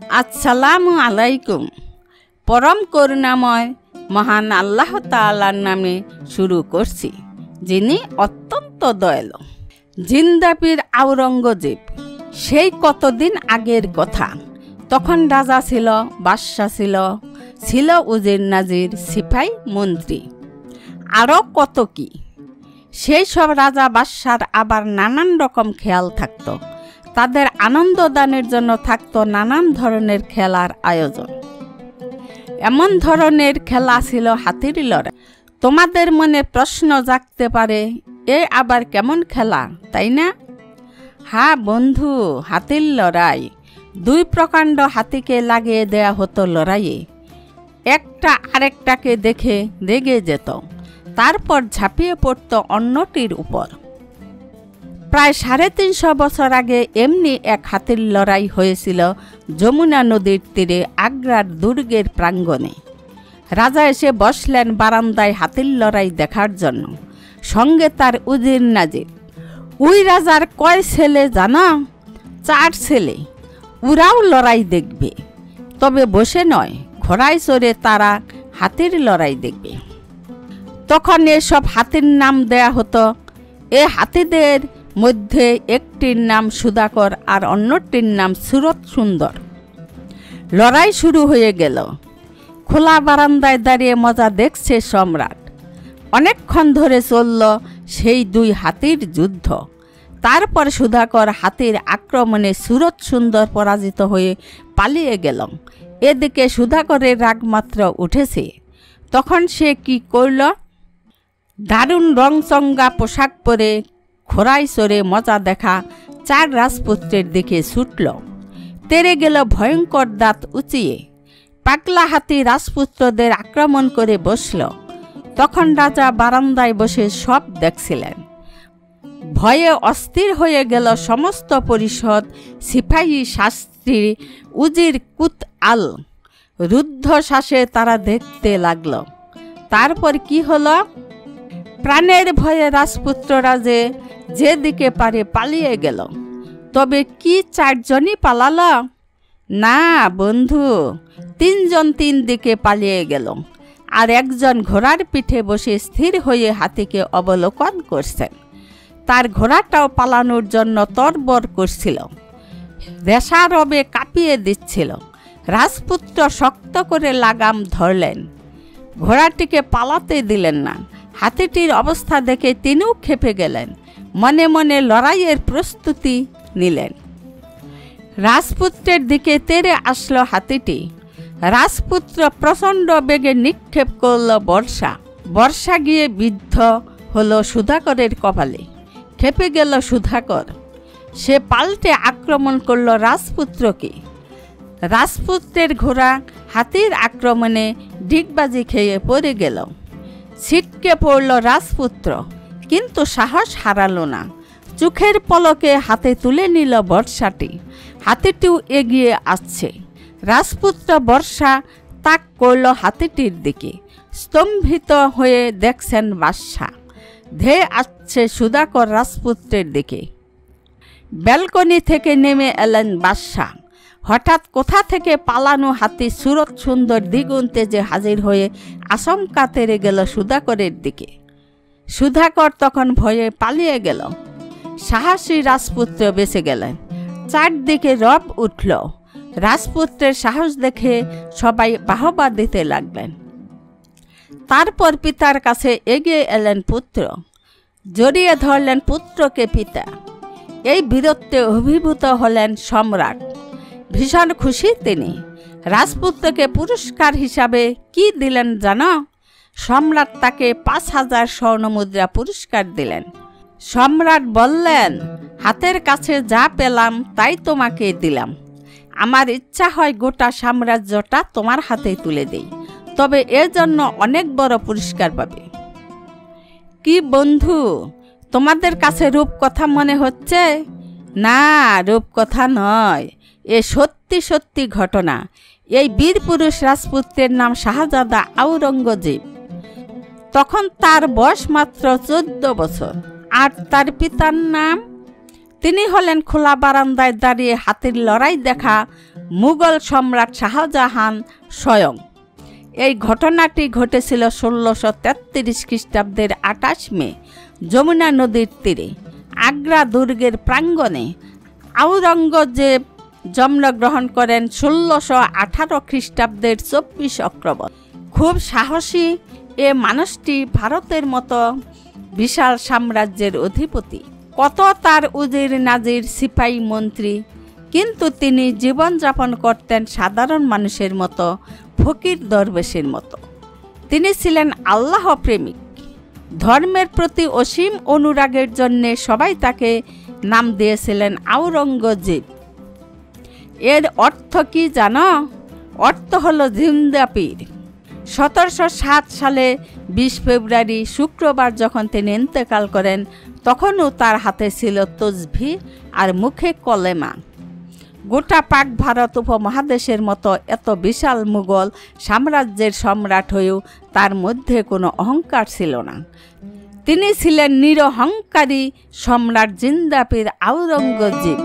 আসসালামু আলাইকুম। পরম করুণাময় মহান আল্লাহ তাআলার নামে শুরু করছি, যিনি অত্যন্ত দয়ালু। জিন্দাপীর আওরঙ্গজেব। সেই কতদিন আগের কথা। তখন রাজা ছিল, বাদশা ছিল, ছিল উজির নাজির, সিপাই, মন্ত্রী, আরও কত কি। সেই সব রাজা বাদশার আবার নানান রকম খেয়াল থাকত। তাদের আনন্দ দানের জন্য থাকত নানান ধরনের খেলার আয়োজন। এমন ধরনের খেলা ছিল হাতির লড়াই। তোমাদের মনে প্রশ্ন জাগতে পারে, এ আবার কেমন খেলা, তাই না? হ্যাঁ বন্ধু, হাতির লড়াই। দুই প্রকাণ্ড হাতিকে লাগিয়ে দেয়া হতো লড়াইয়ে। একটা আরেকটাকে দেখে রেগে যেত, তারপর ঝাঁপিয়ে পড়ত অন্যটির উপর। প্রায় 350 বছর আগে এমনি এক হাতির লড়াই হয়েছিল যমুনা নদীর তীরে আগ্রার দুর্গের প্রাঙ্গণে। রাজা এসে বসলেন বারান্দায় হাতির লড়াই দেখার জন্য, সঙ্গে তার উজির নাজির। ওই রাজার কয় ছেলে জানো? 4 ছেলে। ওরাও লড়াই দেখবে, তবে বসে নয়, ঘোড়ায় চড়ে তারা হাতির লড়াই দেখবে। তখন এসব হাতির নাম দেয়া হতো। এ হাতিদের মধ্যে একটির নাম সুধাকর আর অন্যটির নাম সুরত সুন্দর। লড়াই শুরু হয়ে গেল। খোলা বারান্দায় দাঁড়িয়ে মজা দেখছে সম্রাট। অনেকক্ষণ ধরে চলল সেই দুই হাতির যুদ্ধ। তারপর সুধাকর হাতির আক্রমণে সুরত সুন্দর পরাজিত হয়ে পালিয়ে গেল। এদিকে সুধাকরের রাগমাত্র উঠেছে। তখন সে কি করল? দারুণ রংচঙ্গা পোশাক পরে ঘোড়ায় চড়ে মজা দেখা 4 রাজপুত্রের দিকে ছুটল। তেড়ে গেল ভয়ঙ্কর দাঁত উঁচিয়ে। পাগলা হাতি রাজপুত্রদের আক্রমণ করে বসল। তখন রাজা বারান্দায় বসে সব দেখছিলেন। ভয়ে অস্থির হয়ে গেল সমস্ত পরিষদ, সিপাহী, শাস্ত্রী, উজির, কুত আল। রুদ্ধশ্বাসে তারা দেখতে লাগল। তারপর কি হলো? প্রাণের ভয়ে রাজপুত্ররা যেদিকে পারে পালিয়ে গেল। তবে কি 4 জনই পালালো? না বন্ধু, 3 জন 3 দিকে পালিয়ে গেল। আর একজন ঘোড়ার পিঠে বসে স্থির হয়ে হাতিকে অবলোকন করছেন। তার ঘোড়াটাও পালানোর জন্য তরবর করছিল, রেশারবে কাঁপিয়ে দিচ্ছিল। রাজপুত্র শক্ত করে লাগাম ধরলেন, ঘোড়াটিকে পালাতে দিলেন না। হাতিটির অবস্থা দেখে তিনিও ক্ষেপে গেলেন। মনে মনে লড়াইয়ের প্রস্তুতি নিলেন। রাজপুত্রের দিকে তেড়ে আসলো হাতিটি। রাজপুত্র প্রচণ্ড বেগে নিক্ষেপ করল বর্ষা। বর্ষা গিয়ে বিদ্ধ হলো সুধাকরের কপালে। ক্ষেপে গেল সুধাকর। সে পাল্টে আক্রমণ করল রাজপুত্রকে। রাজপুত্রের ঘোড়া হাতির আক্রমণে ডিগবাজি খেয়ে পড়ে গেল। ছিটকে পড়ল রাজপুত্র, কিন্তু সাহস হারালো না। চোখের পলকে হাতে তুলে নিল বর্ষাটি। হাতিটিও এগিয়ে আসছে। রাজপুত্র বর্ষা তাক করল হাতিটির দিকে। স্তম্ভিত হয়ে দেখছেন বাদশা। ধেয়ে আসছে সুধাকর রাজপুত্রের দিকে। ব্যালকনি থেকে নেমে এলেন বাদশা। হঠাৎ কোথা থেকে পালানো হাতি সুরত সুন্দর দ্বিগুণ তেজে হাজির হয়ে আচমকা তেড়ে গেল সুধাকরের দিকে। সুধাকর তখন ভয়ে পালিয়ে গেল। সাহসী রাজপুত্র বেঁচে গেলেন। 4 দিকে রব উঠল। রাজপুত্রের সাহস দেখে সবাই বাহবা দিতে লাগলেন। তারপর পিতার কাছে এগিয়ে এলেন পুত্র। জড়িয়ে ধরলেন পুত্রকে পিতা। এই বীরত্বে অভিভূত হলেন সম্রাট। ভীষণ খুশি তিনি। রাজপুত্রকে পুরস্কার হিসাবে কি দিলেন জানো? সম্রাট তাকে 5000 স্বর্ণমুদ্রা পুরস্কার দিলেন। সম্রাট বললেন, হাতের কাছে যা পেলাম তাই তোমাকে দিলাম। আমার ইচ্ছা হয় গোটা সাম্রাজ্যটা তোমার হাতে তুলে দেই, তবে এর জন্য অনেক বড় পুরস্কার পাবে। কি বন্ধু, তোমাদের কাছে রূপকথা মনে হচ্ছে? না, রূপকথা নয়, এ সত্যি সত্যি ঘটনা। এই বীর পুরুষ রাজপুত্রের নাম শাহজাদা আওরঙ্গজেব। তখন তার বয়স মাত্র 14 বছর। আর তার পিতার নাম? তিনি হলেন খোলা বারান্দায় দাঁড়িয়ে হাতির লড়াই দেখা মুঘল সম্রাট শাহজাহান স্বয়ং। এই ঘটনাটি ঘটেছিল 1633 খ্রিস্টাব্দের 28 মে যমুনা নদীর তীরে আগ্রা দুর্গের প্রাঙ্গণে। আওরঙ্গজেব জন্মগ্রহণ করেন 1618 খ্রিস্টাব্দের 24 অক্টোবর। খুব সাহসী এ মানুষটি ভারতের মতো বিশাল সাম্রাজ্যের অধিপতি। কত তার উজির নাজির সিপাহী মন্ত্রী, কিন্তু তিনি জীবনযাপন করতেন সাধারণ মানুষের মতো, ফকির দরবেশের মতো। তিনি ছিলেন আল্লাহ প্রেমিক। ধর্মের প্রতি অসীম অনুরাগের জন্যে সবাই তাকে নাম দিয়েছিলেন আওরঙ্গজেব। এর অর্থ কি জানো? অর্থ হলো জিন্দা পীর। 1707 সালে 20 ফেব্রুয়ারি শুক্রবার যখন তিনি ইন্তেকাল করেন, তখনও তার হাতে ছিল তসবিহ আর মুখে কলেমা। গোটা পাক ভারত উপমহাদেশের মতো এত বিশাল মুঘল সাম্রাজ্যের সম্রাট হয়েও তার মধ্যে কোনো অহংকার ছিল না। তিনি ছিলেন নিরহংকারী সম্রাট জিন্দা পীর আওরঙ্গজেব।